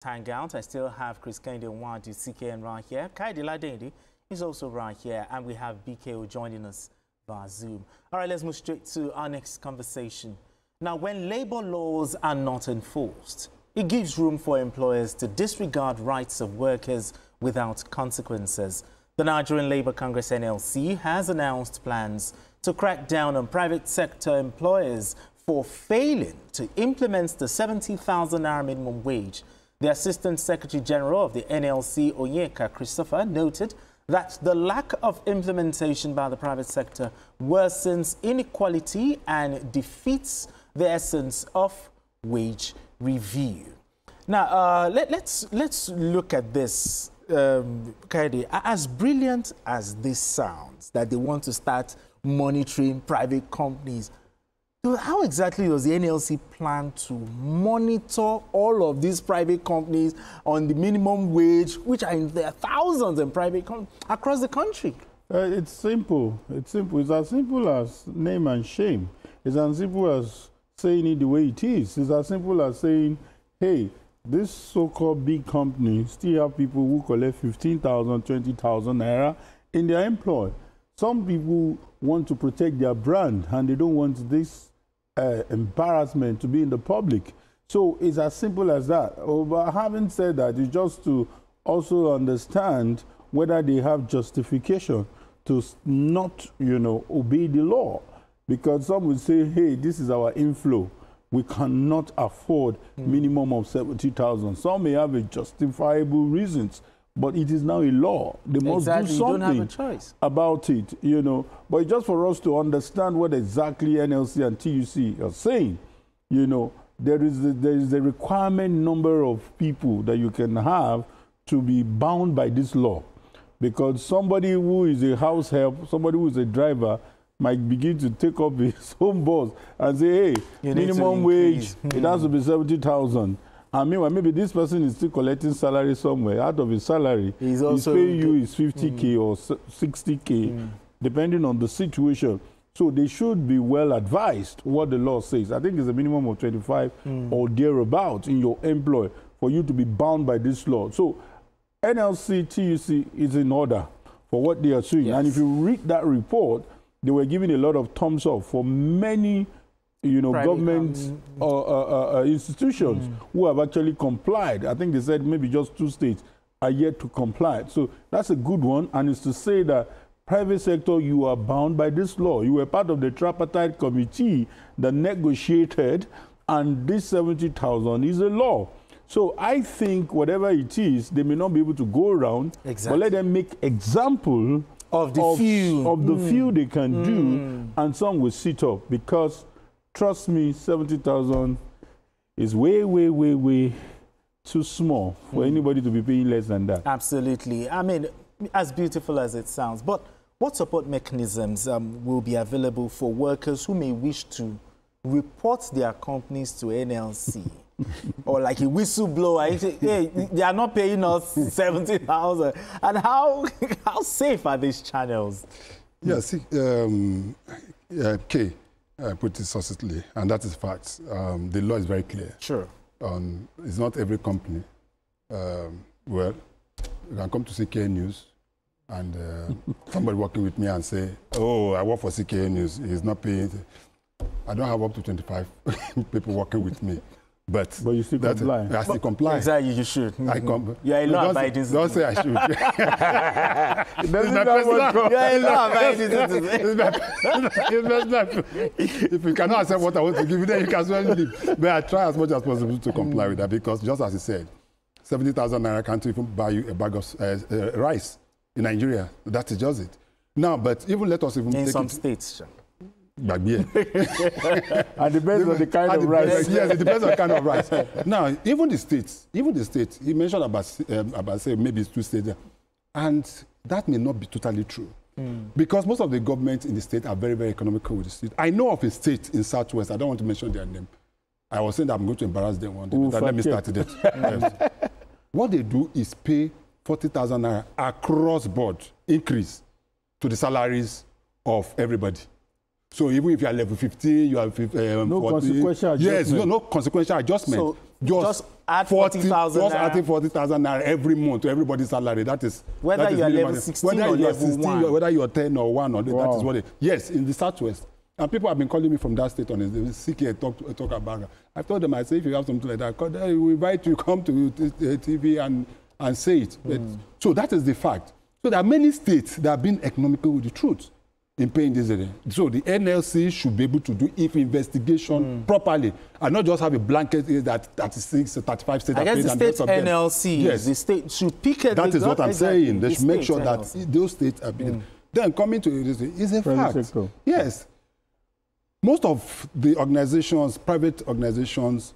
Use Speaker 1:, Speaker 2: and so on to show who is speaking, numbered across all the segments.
Speaker 1: Hangout. I still have Chris Kende Nwadi, CKN right here. Kaidi Ladendi is also right here. And we have BKO joining us via Zoom. All right, let's move straight to our next conversation. Now, when labor laws are not enforced, it gives room for employers to disregard rights of workers without consequences. The Nigerian Labour Congress NLC has announced plans to crack down on private sector employers for failing to implement the 70,000 naira minimum wage. The Assistant Secretary General of the NLC, Onyeka Christopher, noted that the lack of implementation by the private sector worsens inequality and defeats the essence of wage review. Now, let's look at this, Kaidi. As brilliant as this sounds, that they want to start monitoring private companies, how exactly does the NLC plan to monitor all of these private companies on the minimum wage, which there are thousands of private companies across the country?
Speaker 2: It's simple. It's simple. It's as simple as name and shame. It's as simple as saying it the way it is. It's as simple as saying, hey, this so-called big company still have people who collect 15,000, 20,000 naira in their employ. Some people want to protect their brand and they don't want this embarrassment to be in the public. So it's as simple as that. But having said that, it's just to also understand whether they have justification to not, obey the law. Because some would say, hey, this is our inflow. We cannot afford minimum of 70,000. Some may have a justifiable reasons, but it is now a law. They must do something. You don't have a choice about it, But just for us to understand what exactly NLC and TUC are saying, there is a requirement number of people that you can have to be bound by this law. Because somebody who is a house help, somebody who is a driver, might begin to take up his own boss and say, hey, minimum wage, it has to be 70,000. I mean, maybe this person is still collecting salary somewhere. Out of his salary, he's paying you his 50K or 60K, depending on the situation. So they should be well advised what the law says. I think it's a minimum of 25 or thereabout in your employ for you to be bound by this law. So NLC, TUC is in order for what they are doing. Yes. And if you read that report, they were giving a lot of thumbs up for many, government institutions who have actually complied. I think they said maybe just 2 states are yet to comply. So that's a good one. And it's to say that private sector, you are bound by this law. You were part of the tripartite committee that negotiated, and this 70,000 is a law. So I think whatever it is, they may not be able to go around, but let them make example of the few they can do, and some will sit up. Because trust me, 70,000 is way, way, way, way too small for anybody to be paying less than that.
Speaker 1: Absolutely. I mean, as beautiful as it sounds, but what support mechanisms will be available for workers who may wish to report their companies to NLC? Or like a whistleblower, hey, they are not paying us 70,000. And how safe are these channels?
Speaker 3: Yes, Kay put it succinctly, and that is facts. The law is very clear.
Speaker 1: Sure.
Speaker 3: It's not every company. Well, you can come to CKN News and somebody working with me and say, oh, I work for CKN News, he's not paying. I don't have up to 25 people working with me. But
Speaker 2: you still comply.
Speaker 3: I still comply.
Speaker 1: Exactly, you should.
Speaker 3: You are a
Speaker 1: law-abiding citizen.
Speaker 3: Don't say I should. If you cannot accept what I want to give you, then you can well leave. But I try as much as possible to comply with that, because just as he said, 70,000 naira can't even buy you a bag of rice in Nigeria. That is just it. Now, but even let us even
Speaker 1: in
Speaker 3: take
Speaker 1: some
Speaker 3: it,
Speaker 1: states.
Speaker 2: And depends on the kind of rice.
Speaker 3: Yes, it depends on the kind of rice. Now, even the states, he mentioned about say maybe it's 2 states, and that may not be totally true. Because most of the governments in the state are very, very economical with the state. I know of a state in Southwest, I don't want to mention their name. I was saying that I'm going to embarrass them one day, but let me start it. Yes. What they do is pay 40,000 naira across board increase to the salaries of everybody. So even if you are level 50, you have 40.
Speaker 2: Consequential adjustment.
Speaker 3: Yes, no consequential adjustment. So
Speaker 1: Just add 40,000
Speaker 3: just adding 40,000 naira every month to everybody's salary. That is
Speaker 1: whether you are level 16 or level 1.
Speaker 3: Whether you are 10 or 1 or that is what it. Yes, in the Southwest. And people have been calling me from that state on it. They seek here, talk about it. I told them, I say, if you have something like that, we invite you, come to TV and say it. So that is the fact. So there are many states that have been economical with the truth in paying this. So the NLC should be able to do if investigation properly and not just have a blanket that 36, 35 states.
Speaker 1: I guess the state NLC, yes, the state should pick it.
Speaker 3: That is what I'm saying. They should make sure that those states are being. Then coming to this is a fact. Sector. Yes. Most of the organizations, private organizations,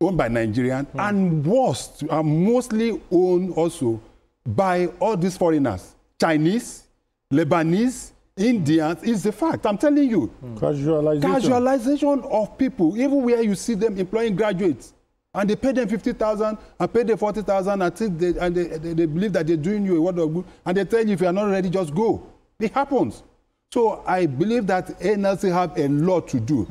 Speaker 3: owned by Nigerians, and worst, are mostly owned also by all these foreigners. Chinese, Lebanese, Indians, is the fact. I'm telling you. Casualization of people, even where you see them employing graduates. And they pay them 50,000 and pay them 40,000 and they believe that they're doing you a word of good. And they tell you, if you are not ready, just go. It happens. So I believe that NLC have a lot to do.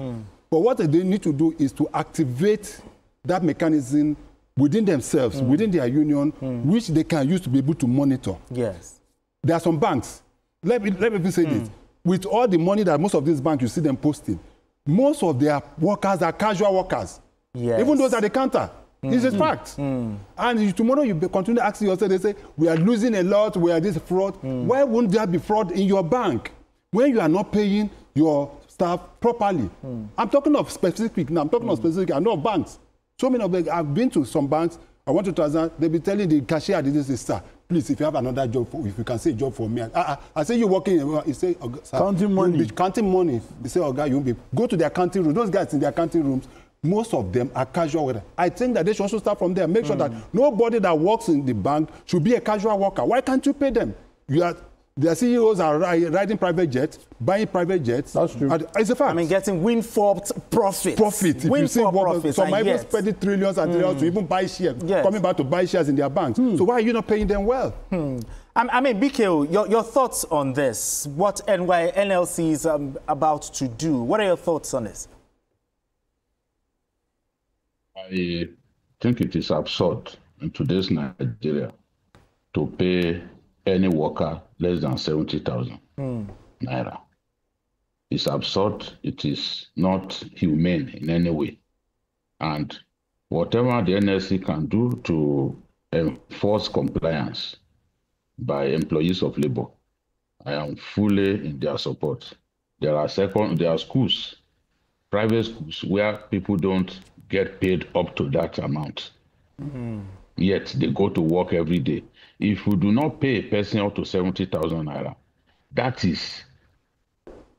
Speaker 3: But what they need to do is to activate that mechanism within themselves, within their union, which they can use to be able to monitor.
Speaker 1: Yes.
Speaker 3: There are some banks. Let me say this. With all the money that most of these banks, you see them posting, most of their workers are casual workers. Yes. Even those at the counter. It's a fact. And tomorrow you continue asking yourself, they say, we are losing a lot, we are this fraud. Why wouldn't there be fraud in your bank when you are not paying your staff properly? I'm talking of specific now. I'm talking of specific. I know of banks. So many of them, I've been to some banks. I want to transact. They'll be telling the cashier, they say, sir, please, if you have another job, if you can say a job for me. I say, you're working. You say, sir,
Speaker 2: counting money.
Speaker 3: Counting money. They say, oh, God, you won't be. Go to their counting room. Those guys in their counting rooms, most of them are casual workers. I think that they should also start from there. Make sure that nobody that works in the bank should be a casual worker. Why can't you pay them? Their CEOs are riding private jets, buying private jets. That's true. It's a fact.
Speaker 1: I mean, getting windfall profits.
Speaker 3: If you see what, some are even spending trillions and trillions to even buy shares, coming back to buy shares in their banks. So why are you not paying them well?
Speaker 1: I mean, BKO, your thoughts on this? What NLC is about to do? What are your thoughts on this?
Speaker 4: I think it is absurd in today's Nigeria to pay any worker less than 70,000 naira. It's absurd. It is not humane in any way. And whatever the NLC can do to enforce compliance by employees of labor, I am fully in their support. There are schools, private schools, where people don't get paid up to that amount. Yet they go to work every day. If you do not pay a person up to 70,000 naira, that is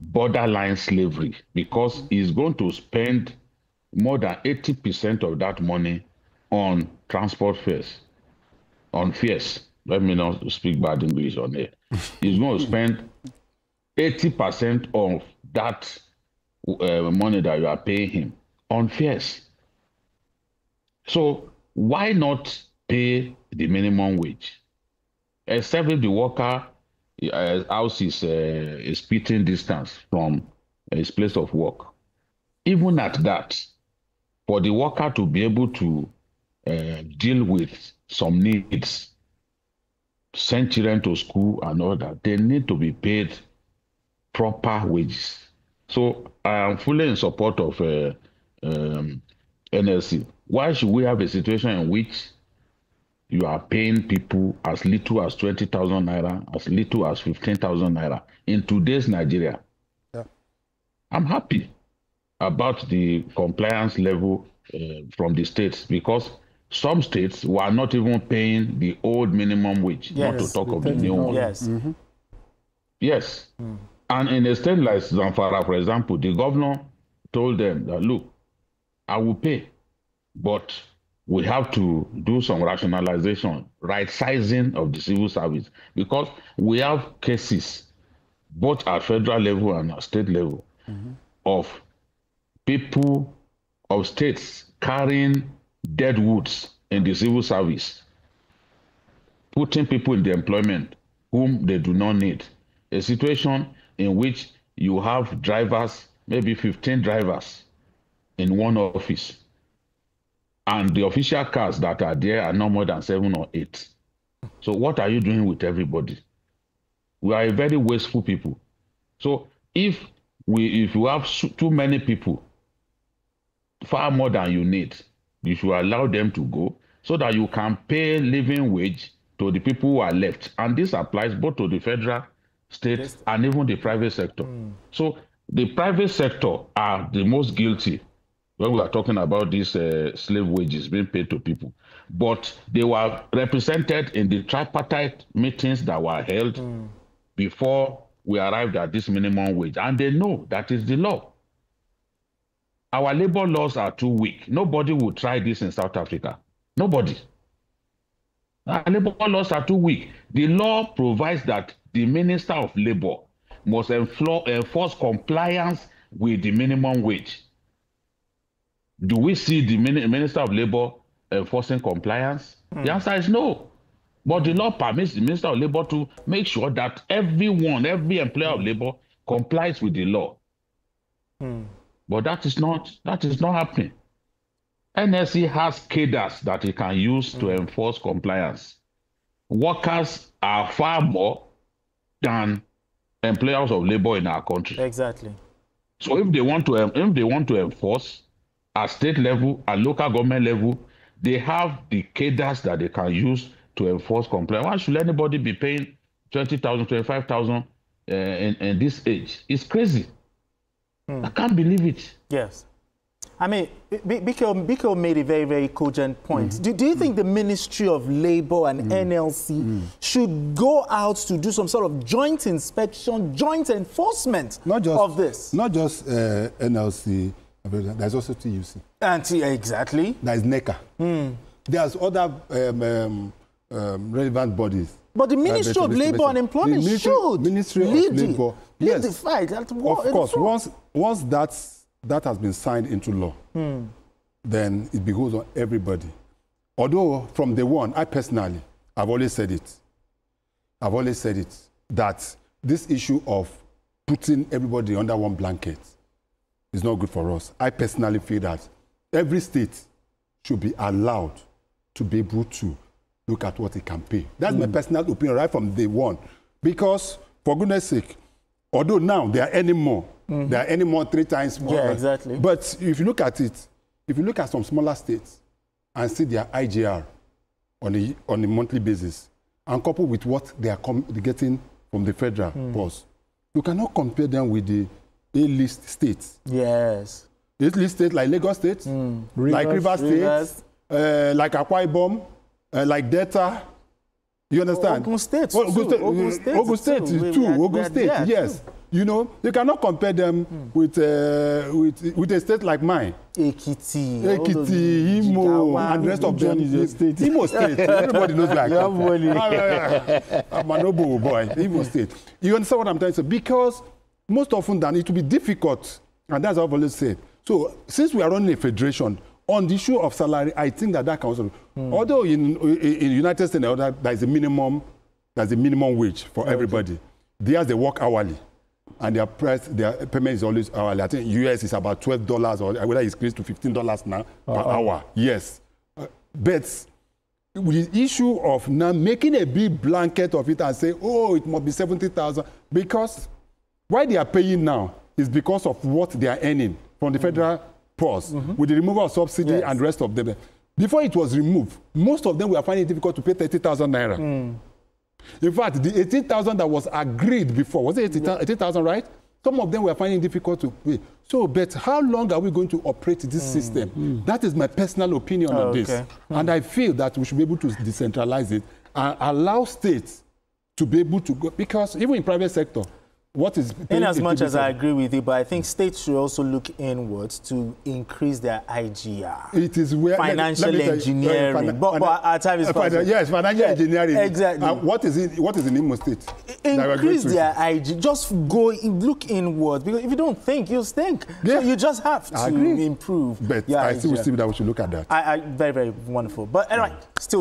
Speaker 4: borderline slavery, because he's going to spend more than 80% of that money on transport fares, on fares. Let me not speak bad English on air. He's going to spend 80% of that money that you are paying him on fares. So why not pay the minimum wage? Except if the worker house is a spitting distance from his place of work. Even at that, for the worker to be able to deal with some needs, send children to school and all that, they need to be paid proper wages. So I am fully in support of NLC. Why should we have a situation in which you are paying people as little as 20,000 naira, as little as 15,000 naira in today's Nigeria? Yeah. I'm happy about the compliance level from the states, because some states were not even paying the old minimum wage, not to talk of the new one.
Speaker 1: Yes.
Speaker 4: Yes. And in a state like Zamfara, for example, the governor told them that, look, I will pay, but we have to do some rationalization, right sizing of the civil service, because we have cases both at federal level and at state level of people of states carrying dead woods in the civil service, putting people in the employment whom they do not need. A situation in which you have drivers, maybe 15 drivers in one office. and the official cars that are there are no more than 7 or 8. So what are you doing with everybody? We are a very wasteful people. So if you have too many people, far more than you need, you should allow them to go so that you can pay living wage to the people who are left. And this applies both to the federal, state, and even the private sector. So the private sector are the most guilty when we are talking about these slave wages being paid to people. But they were represented in the tripartite meetings that were held before we arrived at this minimum wage. And they know that is the law. Our labor laws are too weak. Nobody will try this in South Africa. Nobody. Our labor laws are too weak. The law provides that the Minister of Labor must enforce compliance with the minimum wage. Do we see the Minister of Labor enforcing compliance? The answer is no. But the law permits the Minister of Labor to make sure that every employer of labor complies with the law. But that is not happening. NLC has cadres that it can use to enforce compliance. Workers are far more than employers of labor in our country.
Speaker 1: Exactly.
Speaker 4: So if they want to enforce at state level and local government level, they have the cadres that they can use to enforce compliance. Why should anybody be paying 20,000, 25,000 in this age? It's crazy. I can't believe it.
Speaker 1: Yes. I mean, Biko made a very, very cogent point. Do you think the Ministry of Labor and NLC should go out to do some sort of joint inspection, joint enforcement of this?
Speaker 3: Not just NLC, there's also TVC.
Speaker 1: Exactly.
Speaker 3: There's NECA. There's other relevant bodies.
Speaker 1: But the Ministry of Labor and Employment should lead the fight.
Speaker 3: Of course, once that has been signed into law, then it goes on everybody. Although from day one, I've always said it, that this issue of putting everybody under one blanket is not good for us. I personally feel that every state should be allowed to be able to look at what it can pay. That's my personal opinion right from day one. Because, for goodness sake, although now they are earning more, they are earning more 3 times more.
Speaker 1: Yeah, exactly.
Speaker 3: But if you look at it, if you look at some smaller states and see their IGR on a monthly basis, and coupled with what they are getting from the federal boss, you cannot compare them with the A-list states.
Speaker 1: Yes.
Speaker 3: A-list states like Lagos State, like Rivers State, like Akwa Ibom, like Delta. You understand?
Speaker 1: Ogun State.
Speaker 3: Ogun State too. Yes. You know, you cannot compare them with a state like mine.
Speaker 1: Ekiti,
Speaker 3: Imo, and the rest of them. Imo State. Everybody knows like I'm an Obo boy. Imo State. You understand what I'm trying to say? Because most often than it will be difficult, and that's what I've always said. So since we are running a federation, on the issue of salary, I think that can also. Although in United States, there is a minimum wage for everybody. There they work hourly, and their payment is always hourly. I think US is about $12 or whether it's increased to $15 now per hour. Yes, but with the issue of now making a big blanket of it and say, oh, it must be 70,000, because why they are paying now is because of what they are earning from the federal pause with the removal of subsidy and the rest of them. Before it was removed, most of them were finding it difficult to pay 30,000 naira. In fact, the 18,000 that was agreed before, was it 18,000, right? Some of them were finding it difficult to pay. So, but how long are we going to operate this system? That is my personal opinion on this. And I feel that we should be able to decentralize it and allow states to be able to go, because even in private sector, what is
Speaker 1: in as much as I agree with you, but I think states should also look inwards to increase their IGR.
Speaker 3: It is where
Speaker 1: financial engineering. But our time is
Speaker 3: yes, financial engineering.
Speaker 1: Exactly.
Speaker 3: What is in Imo State?
Speaker 1: Increase their IG. Just look inwards, because if you don't think, you'll stink. Yeah. So you just have to improve.
Speaker 3: But I still think that we should look at that.
Speaker 1: Very, very wonderful. But anyway, still.